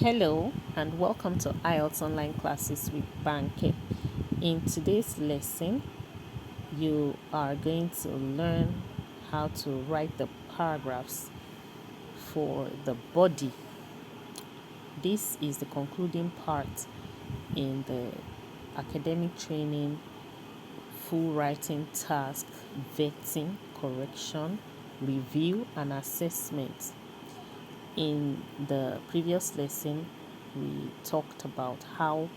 Hello and welcome to IELTS online classes with Banke. In today's lesson, you are going to learn how to write the paragraphs for the body. This is the concluding part in the academic training, full writing task, vetting, correction, review, and assessment. In the previous lesson, we talked about how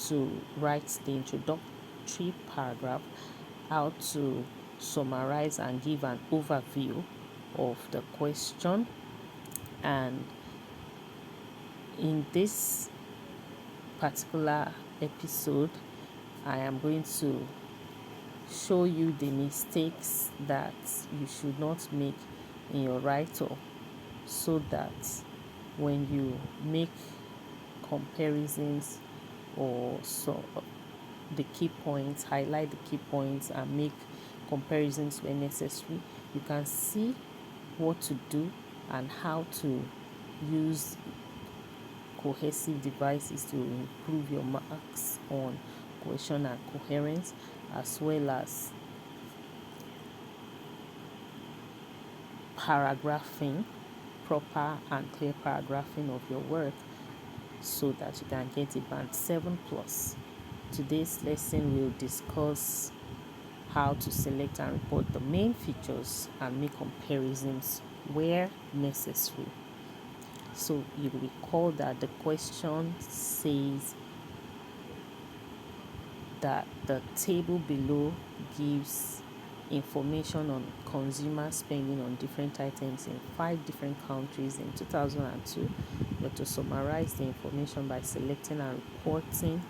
to write the introductory paragraph, how to summarize and give an overview of the question. And in this particular episode, I am going to show you the mistakes that you should not make in your write-up, so that when you make comparisons or so the key points, highlight the key points and make comparisons where necessary, you can see what to do and how to use cohesive devices to improve your marks on cohesion and coherence, as well as paragraphing, proper and clear paragraphing of your work, so that you can get a band 7+. Today's lesson will discuss how to select and report the main features and make comparisons where necessary. So you recall that the question says that the table below gives information on consumer spending on different items in 5 different countries in 2002. But to summarize the information by selecting and reporting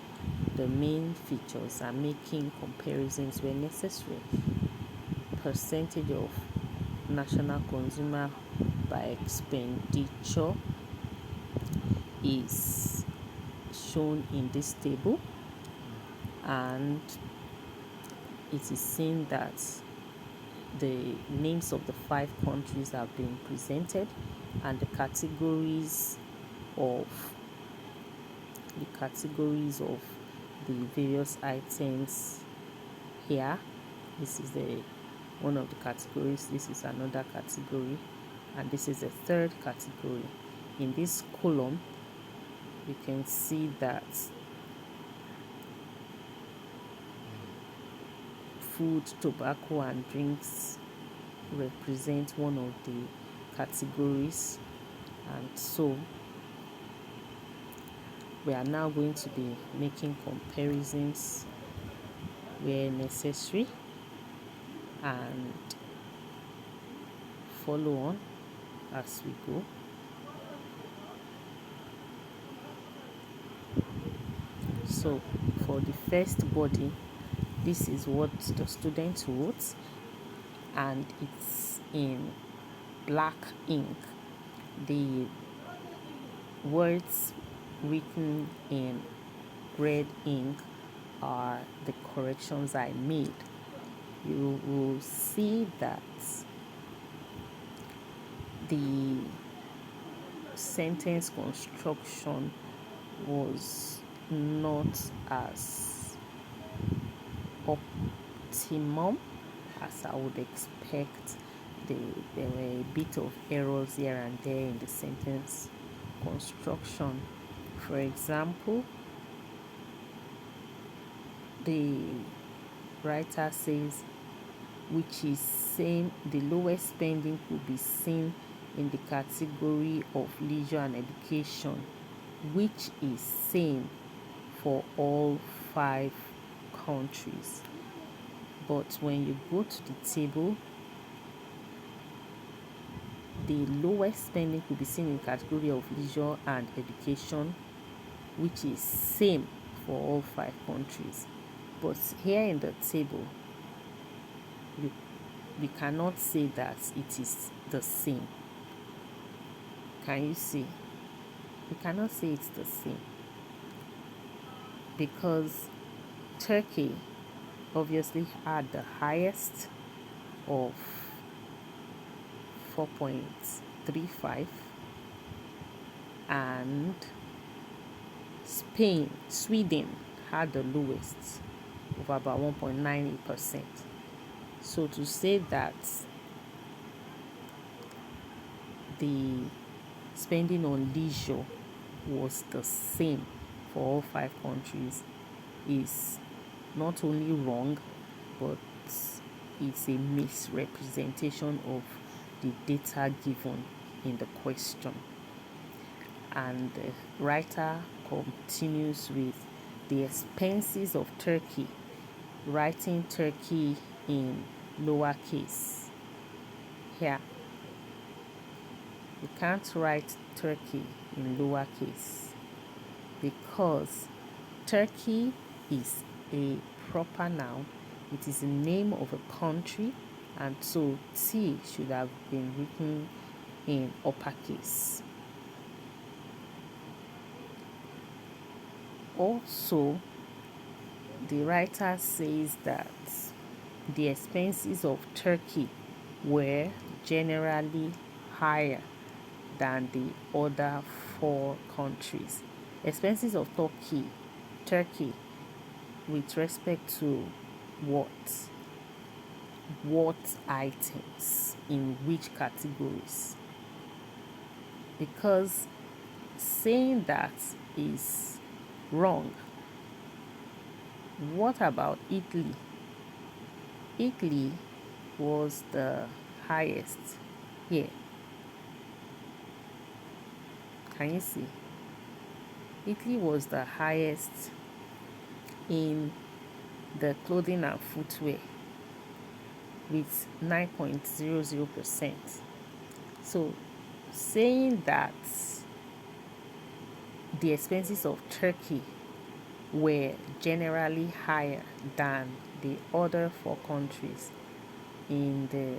the main features and making comparisons where necessary. Percentage of national consumer by expenditure is shown in this table, and it is seen that the names of the 5 countries have been presented, and the categories of the various items here. This is the one of the categories, this is another category, and this is the third category. In this column, you can see that food, tobacco, and drinks represent one of the categories. And so we are now going to be making comparisons where necessary, and follow on as we go. So for the first body, this is what the student wrote, and it's in black ink. The words written in red ink are the corrections I made. You will see that the sentence construction was not as optimum as I would expect. There were a bit of errors here and there in the sentence construction. For example, the writer says, which is saying the lowest spending could be seen in the category of leisure and education, which is same for all 5 countries. But when you go to the table, the lowest spending could be seen in the category of leisure and education, which is same for all 5 countries. But here in the table, we cannot say that it is the same. Can you see? We cannot say it's the same, because Turkey obviously had the highest of 4.35, and Sweden had the lowest of about 1.98%. So to say that the spending on leisure was the same for all 5 countries is not only wrong, but it's a misrepresentation of the data given in the question. And the writer continues with the expenses of Turkey, writing Turkey in lowercase. Here, you can't write Turkey in lowercase because Turkey is a proper noun. It is the name of a country, and so T should have been written in uppercase. Also, the writer says that the expenses of Turkey were generally higher than the other 4 countries. Expenses of Turkey with respect to what items in which categories, because saying that is wrong. What about Italy? Italy was the highest here. Can you see? Italy was the highest in the clothing and footwear with 9.00%. So saying that the expenses of Turkey were generally higher than the other 4 countries in the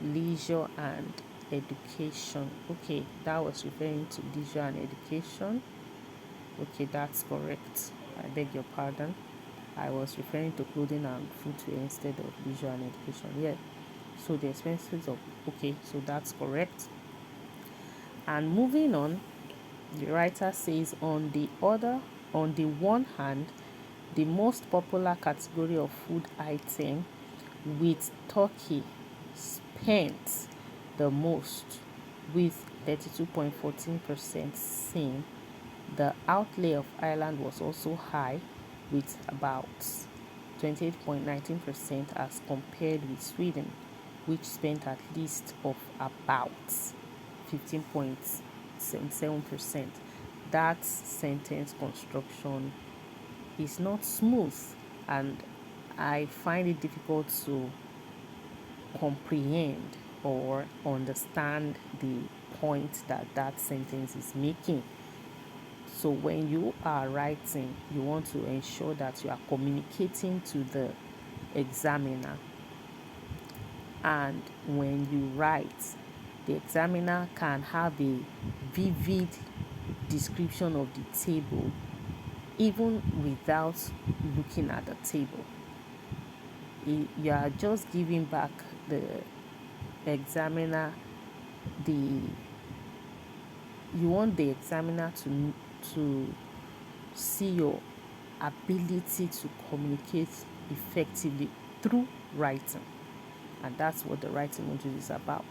leisure and education. Okay, that was referring to leisure and education. Okay, that's correct. I beg your pardon. I was referring to clothing and footwear instead of leisure and education. Yeah. So the expenses of, okay, so that's correct. And moving on, the writer says on the one hand, the most popular category of food item with Turkey spent the most with 32.14% seen. The outlay of Ireland was also high with about 28.19% as compared with Sweden, which spent at least of about 15.77%. That sentence construction is not smooth, and I find it difficult to comprehend or understand the point that sentence is making. So when you are writing, you want to ensure that you are communicating to the examiner. And when you write, the examiner can have a vivid description of the table even without looking at the table. You are just giving back the examiner you want the examiner to see your ability to communicate effectively through writing, and that's what the writing module is about.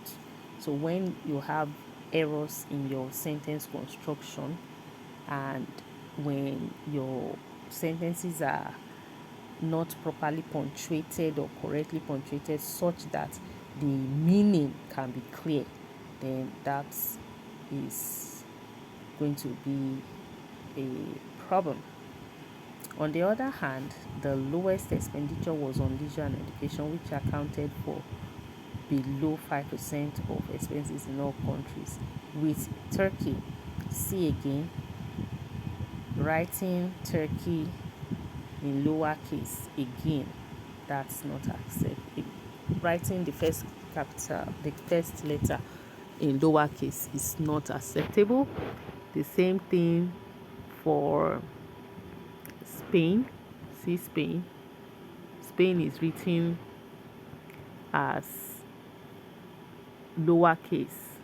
So when you have errors in your sentence construction, and when your sentences are not properly punctuated or correctly punctuated such that the meaning can be clear, then that is going to be a problem. On the other hand, the lowest expenditure was on leisure and education, which accounted for below 5% of expenses in all countries. With Turkey, see again, writing Turkey in lowercase again, that's not acceptable. Writing the first letter in lowercase is not acceptable. The same thing for Spain. See Spain. Spain is written as lowercase.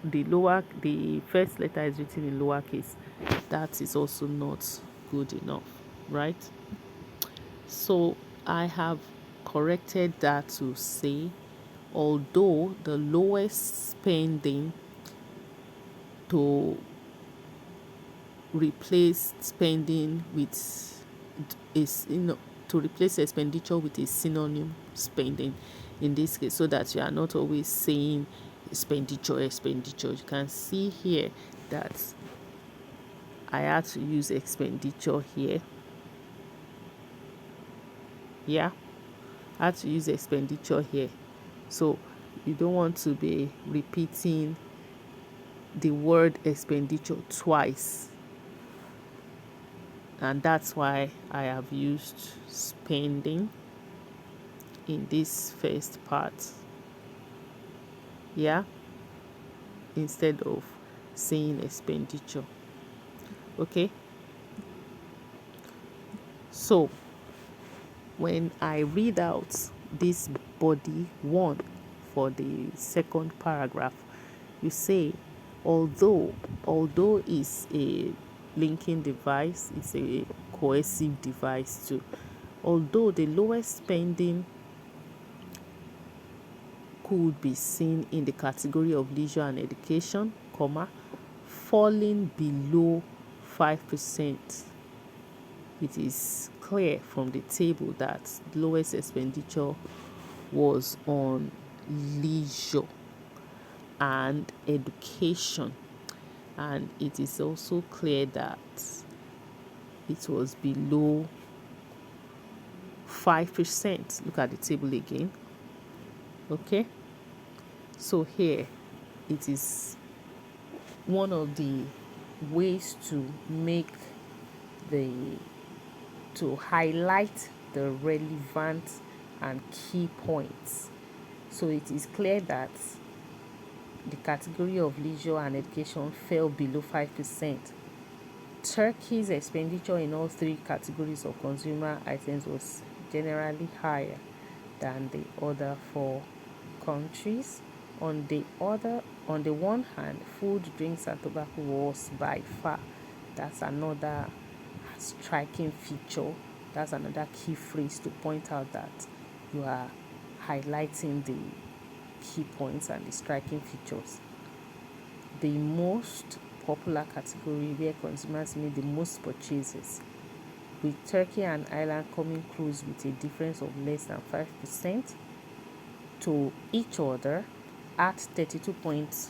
the first letter is written in lowercase, that is also not good enough, right? So I have corrected that to say, although the lowest spending to replace spending with is to replace expenditure with a synonym spending in this case, so that you are not always saying expenditure. You can see here that I had to use expenditure here. Yeah, I had to use expenditure here. So you don't want to be repeating the word expenditure twice, and that's why I have used spending in this first part, yeah, instead of saying expenditure. Okay, so when I read out this body one for the second paragraph, you say, although is a linking device, it's a cohesive device too. Although the lowest spending could be seen in the category of leisure and education, falling below 5%. It is clear from the table that the lowest expenditure was on leisure and education, and it is also clear that it was below 5%. Look at the table again. Okay, so here it is one of the ways to make the to highlight the relevant and key points. So it is clear that the category of leisure and education fell below 5%. Turkey's expenditure in all three categories of consumer items was generally higher than the other four countries. On the one hand, food, drinks, and tobacco was by far. That's another striking feature. That's another key phrase to point out that you are highlighting the key points and the striking features. The most popular category where consumers made the most purchases, with Turkey and Ireland coming close with a difference of less than 5% to each other at 32.2%